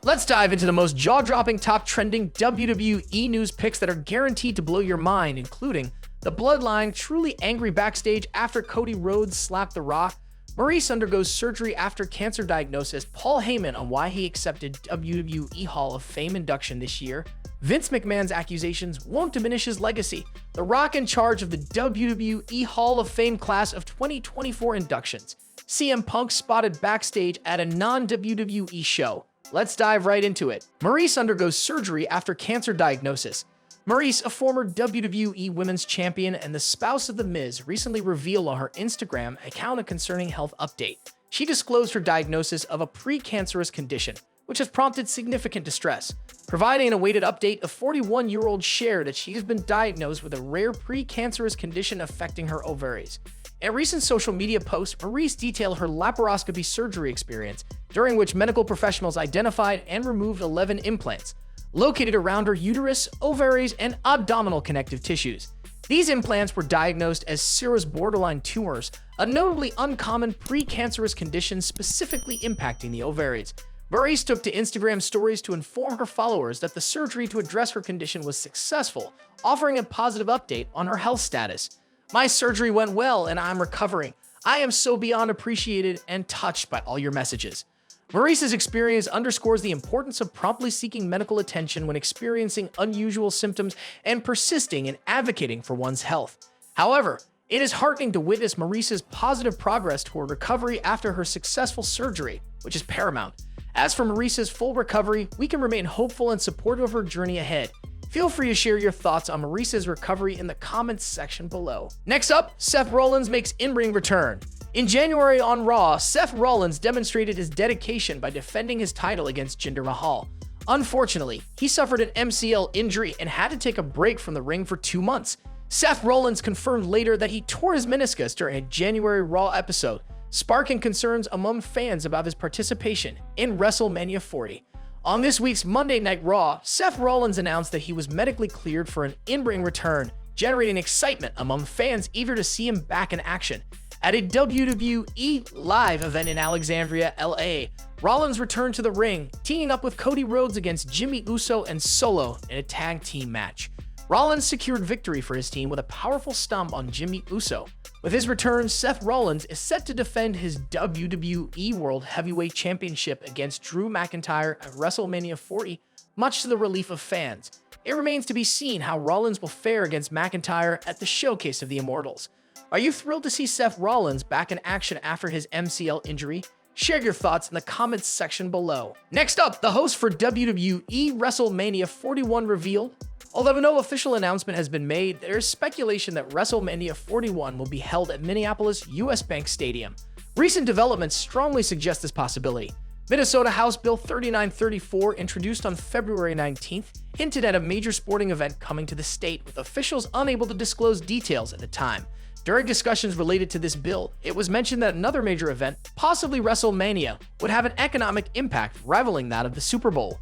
Let's dive into the most jaw-dropping, top-trending WWE news picks that are guaranteed to blow your mind, including the Bloodline truly angry backstage after Cody Rhodes slapped The Rock, Maryse undergoes surgery after cancer diagnosis, Paul Heyman on why he accepted WWE Hall of Fame induction this year, Vince McMahon's accusations won't diminish his legacy, The Rock in charge of the WWE Hall of Fame class of 2024 inductions, CM Punk spotted backstage at a non-WWE show. Let's dive right into it. Maryse undergoes surgery after cancer diagnosis. Maryse, a former WWE Women's Champion and the spouse of The Miz, recently revealed on her Instagram account a concerning health update. She disclosed her diagnosis of a pre-cancerous condition, which has prompted significant distress. Providing an awaited update, a 41-year-old shared that she has been diagnosed with a rare pre-cancerous condition affecting her ovaries. In a recent social media post, Maryse detailed her laparoscopy surgery experience, during which medical professionals identified and removed 11 implants, located around her uterus, ovaries, and abdominal connective tissues. These implants were diagnosed as serous borderline tumors, a notably uncommon precancerous condition specifically impacting the ovaries. Maryse took to Instagram stories to inform her followers that the surgery to address her condition was successful, offering a positive update on her health status. "My surgery went well and I'm recovering. I am so beyond appreciated and touched by all your messages." Maryse's experience underscores the importance of promptly seeking medical attention when experiencing unusual symptoms and persisting in advocating for one's health. However, it is heartening to witness Maryse's positive progress toward recovery after her successful surgery, which is paramount. As for Maryse's full recovery, we can remain hopeful and supportive of her journey ahead. Feel free to share your thoughts on Maryse's recovery in the comments section below. Next up, Seth Rollins makes in-ring return. In January on Raw, Seth Rollins demonstrated his dedication by defending his title against Jinder Mahal. Unfortunately, he suffered an MCL injury and had to take a break from the ring for 2 months. Seth Rollins confirmed later that he tore his meniscus during a January Raw episode, sparking concerns among fans about his participation in WrestleMania 40. On this week's Monday Night Raw, Seth Rollins announced that he was medically cleared for an in-ring return, generating excitement among fans eager to see him back in action. At a WWE Live event in Alexandria, LA, Rollins returned to the ring, teaming up with Cody Rhodes against Jimmy Uso and Solo in a tag team match. Rollins secured victory for his team with a powerful stomp on Jimmy Uso. With his return, Seth Rollins is set to defend his WWE World Heavyweight Championship against Drew McIntyre at WrestleMania 40, much to the relief of fans. It remains to be seen how Rollins will fare against McIntyre at the Showcase of the Immortals. Are you thrilled to see Seth Rollins back in action after his MCL injury? Share your thoughts in the comments section below. Next up, the host for WWE WrestleMania 41 revealed. Although no official announcement has been made, there is speculation that WrestleMania 41 will be held at Minneapolis US Bank Stadium. Recent developments strongly suggest this possibility. Minnesota House Bill 3934, introduced on February 19th, hinted at a major sporting event coming to the state, with officials unable to disclose details at the time. During discussions related to this bill, it was mentioned that another major event, possibly WrestleMania, would have an economic impact rivaling that of the Super Bowl.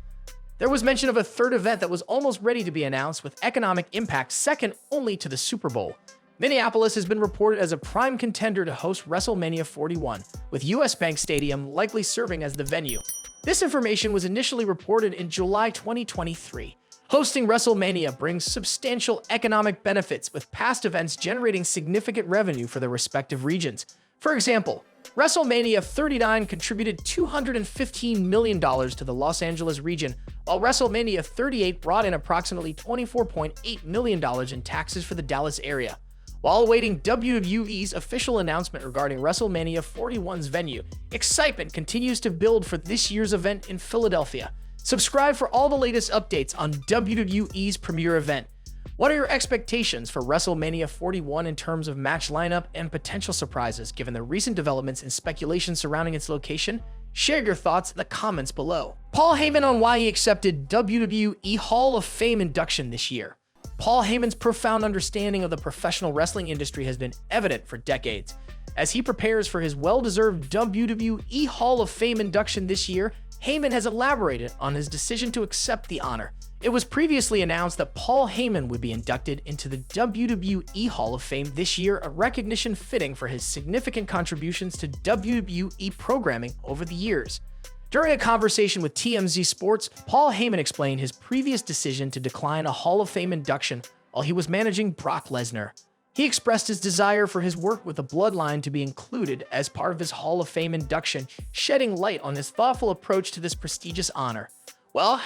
There was mention of a third event that was almost ready to be announced with economic impact second only to the Super Bowl. Minneapolis has been reported as a prime contender to host WrestleMania 41, with US Bank Stadium likely serving as the venue. This information was initially reported in July 2023. Hosting WrestleMania brings substantial economic benefits, with past events generating significant revenue for their respective regions. For example, WrestleMania 39 contributed $215 million to the Los Angeles region, while WrestleMania 38 brought in approximately $24.8 million in taxes for the Dallas area. While awaiting WWE's official announcement regarding WrestleMania 41's venue, excitement continues to build for this year's event in Philadelphia. Subscribe for all the latest updates on WWE's premier event. What are your expectations for WrestleMania 41 in terms of match lineup and potential surprises, given the recent developments and speculation surrounding its location? Share your thoughts in the comments below. Paul Heyman on why he accepted WWE Hall of Fame induction this year. Paul Heyman's profound understanding of the professional wrestling industry has been evident for decades. As he prepares for his well-deserved WWE Hall of Fame induction this year, Heyman has elaborated on his decision to accept the honor. It was previously announced that Paul Heyman would be inducted into the WWE Hall of Fame this year, a recognition fitting for his significant contributions to WWE programming over the years. During a conversation with TMZ Sports, Paul Heyman explained his previous decision to decline a Hall of Fame induction while he was managing Brock Lesnar. He expressed his desire for his work with the Bloodline to be included as part of his Hall of Fame induction, shedding light on his thoughtful approach to this prestigious honor. Well,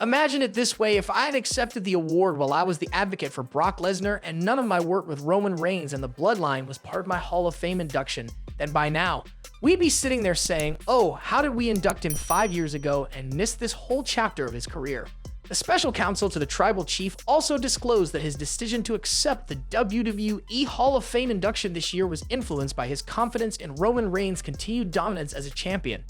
imagine it this way: if I had accepted the award while I was the advocate for Brock Lesnar and none of my work with Roman Reigns and the Bloodline was part of my Hall of Fame induction, then by now, we'd be sitting there saying, oh, how did we induct him 5 years ago and miss this whole chapter of his career? The special counsel to the tribal chief also disclosed that his decision to accept the WWE Hall of Fame induction this year was influenced by his confidence in Roman Reigns' continued dominance as a champion.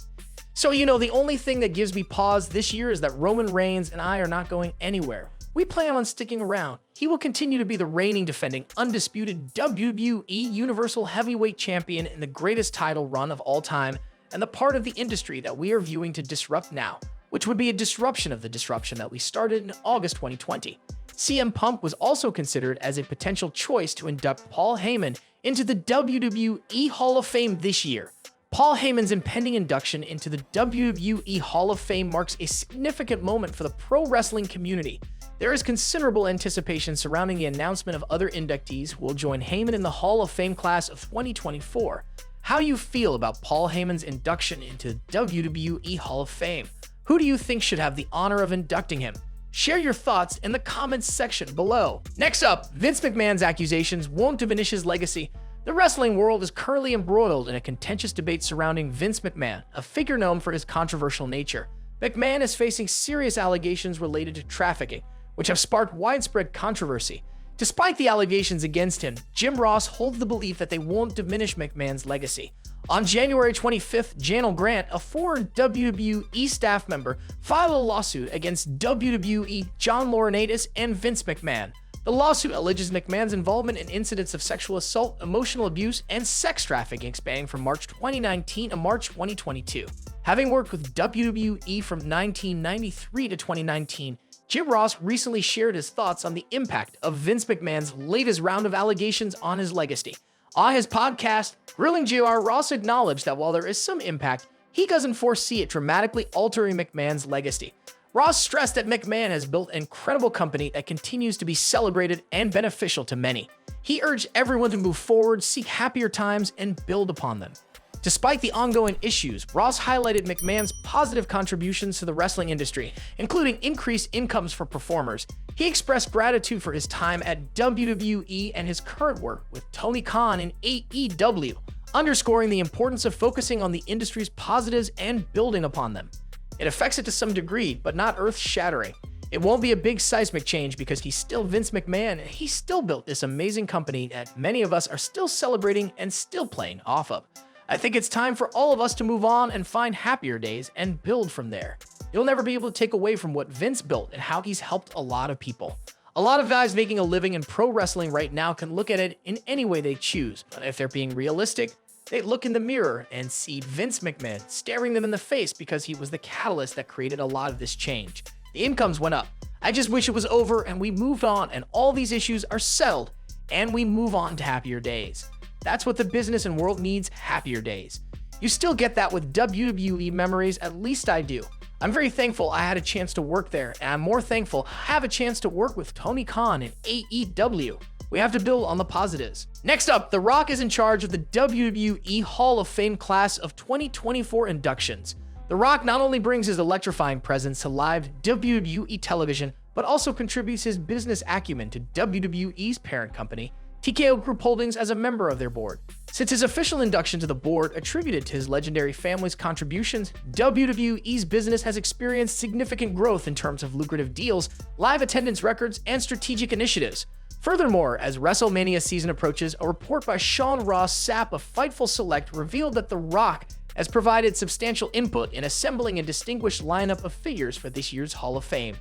So, the only thing that gives me pause this year is that Roman Reigns and I are not going anywhere. We plan on sticking around. He will continue to be the reigning, defending, undisputed WWE Universal Heavyweight Champion in the greatest title run of all time, and the part of the industry that we are viewing to disrupt now, which would be a disruption of the disruption that we started in August 2020. CM Punk was also considered as a potential choice to induct Paul Heyman into the WWE Hall of Fame this year. Paul Heyman's impending induction into the WWE Hall of Fame marks a significant moment for the pro wrestling community. There is considerable anticipation surrounding the announcement of other inductees who will join Heyman in the Hall of Fame class of 2024. How do you feel about Paul Heyman's induction into the WWE Hall of Fame? Who do you think should have the honor of inducting him? Share your thoughts in the comments section below. Next up, Vince McMahon's accusations won't diminish his legacy. The wrestling world is currently embroiled in a contentious debate surrounding Vince McMahon, a figure known for his controversial nature. McMahon is facing serious allegations related to trafficking, which have sparked widespread controversy. Despite the allegations against him, Jim Ross holds the belief that they won't diminish McMahon's legacy. On January 25th, Janelle Grant, a former WWE staff member, filed a lawsuit against WWE John Laurinaitis and Vince McMahon. The lawsuit alleges McMahon's involvement in incidents of sexual assault, emotional abuse, and sex trafficking spanning from March 2019 to March 2022. Having worked with WWE from 1993 to 2019, Jim Ross recently shared his thoughts on the impact of Vince McMahon's latest round of allegations on his legacy. On his podcast, Grilling JR, Ross acknowledged that while there is some impact, he doesn't foresee it dramatically altering McMahon's legacy. Ross stressed that McMahon has built an incredible company that continues to be celebrated and beneficial to many. He urged everyone to move forward, seek happier times, and build upon them. Despite the ongoing issues, Ross highlighted McMahon's positive contributions to the wrestling industry, including increased incomes for performers. He expressed gratitude for his time at WWE and his current work with Tony Khan in AEW, underscoring the importance of focusing on the industry's positives and building upon them. It affects it to some degree, but not earth-shattering. It won't be a big seismic change because he's still Vince McMahon and he still built this amazing company that many of us are still celebrating and still playing off of. I think it's time for all of us to move on and find happier days and build from there. You'll never be able to take away from what Vince built and how he's helped a lot of people. A lot of guys making a living in pro wrestling right now can look at it in any way they choose, but if they're being realistic, they look in the mirror and see Vince McMahon staring them in the face because he was the catalyst that created a lot of this change. The incomes went up. I just wish it was over and we moved on and all these issues are settled and we move on to happier days. That's what the business and world needs, happier days. You still get that with WWE memories, at least I do. I'm very thankful I had a chance to work there, and I'm more thankful I have a chance to work with Tony Khan in AEW. We have to build on the positives. Next up, The Rock is in charge of the WWE Hall of Fame class of 2024 inductions. The Rock not only brings his electrifying presence to live WWE television, but also contributes his business acumen to WWE's parent company, TKO Group Holdings, as a member of their board. Since his official induction to the board attributed to his legendary family's contributions, WWE's business has experienced significant growth in terms of lucrative deals, live attendance records, and strategic initiatives. Furthermore, as WrestleMania season approaches, a report by Sean Ross Sapp of Fightful Select revealed that The Rock has provided substantial input in assembling a distinguished lineup of figures for this year's Hall of Fame.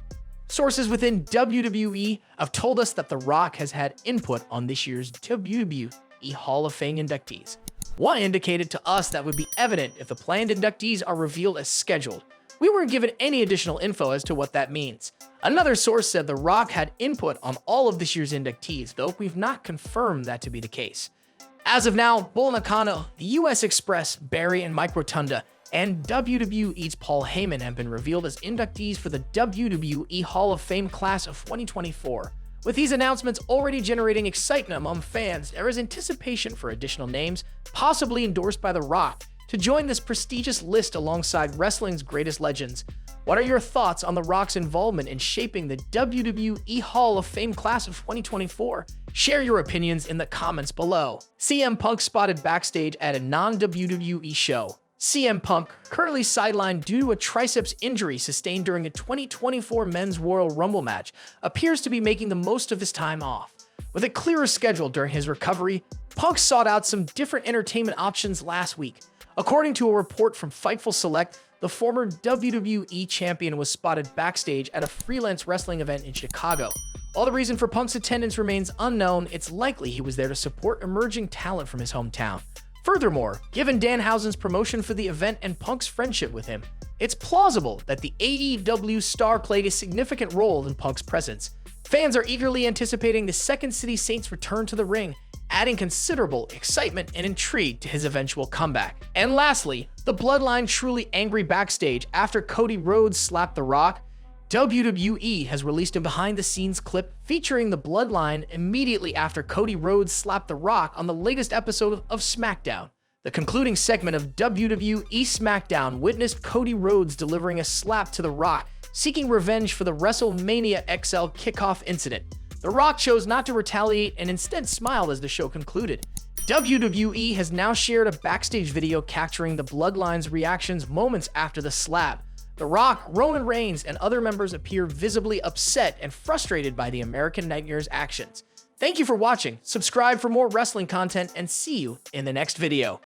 Sources within WWE have told us that The Rock has had input on this year's WWE Hall of Fame inductees. One indicated to us that would be evident if the planned inductees are revealed as scheduled. We weren't given any additional info as to what that means. Another source said The Rock had input on all of this year's inductees, though we've not confirmed that to be the case. As of now, Bull Nakano, the US Express, Barry, and Mike Rotunda, and WWE's Paul Heyman have been revealed as inductees for the WWE Hall of Fame class of 2024. With these announcements already generating excitement among fans, there is anticipation for additional names, possibly endorsed by The Rock, to join this prestigious list alongside wrestling's greatest legends. What are your thoughts on The Rock's involvement in shaping the WWE Hall of Fame class of 2024? Share your opinions in the comments below. CM Punk spotted backstage at a non-WWE show. CM Punk, currently sidelined due to a triceps injury sustained during a 2024 Men's Royal Rumble match, appears to be making the most of his time off. With a clearer schedule during his recovery, Punk sought out some different entertainment options last week. According to a report from Fightful Select, the former WWE champion was spotted backstage at a freelance wrestling event in Chicago. While the reason for Punk's attendance remains unknown, it's likely he was there to support emerging talent from his hometown. Furthermore, given Danhausen's promotion for the event and Punk's friendship with him, it's plausible that the AEW star played a significant role in Punk's presence. Fans are eagerly anticipating the Second City Saints' return to the ring, adding considerable excitement and intrigue to his eventual comeback. And lastly, the Bloodline truly angry backstage after Cody Rhodes slapped The Rock. WWE has released a behind-the-scenes clip featuring the Bloodline immediately after Cody Rhodes slapped The Rock on the latest episode of SmackDown. The concluding segment of WWE SmackDown witnessed Cody Rhodes delivering a slap to The Rock, seeking revenge for the WrestleMania XL kickoff incident. The Rock chose not to retaliate and instead smiled as the show concluded. WWE has now shared a backstage video capturing the Bloodline's reactions moments after the slap. The Rock, Roman Reigns, and other members appear visibly upset and frustrated by the American Nightmare's actions. Thank you for watching, subscribe for more wrestling content, and see you in the next video.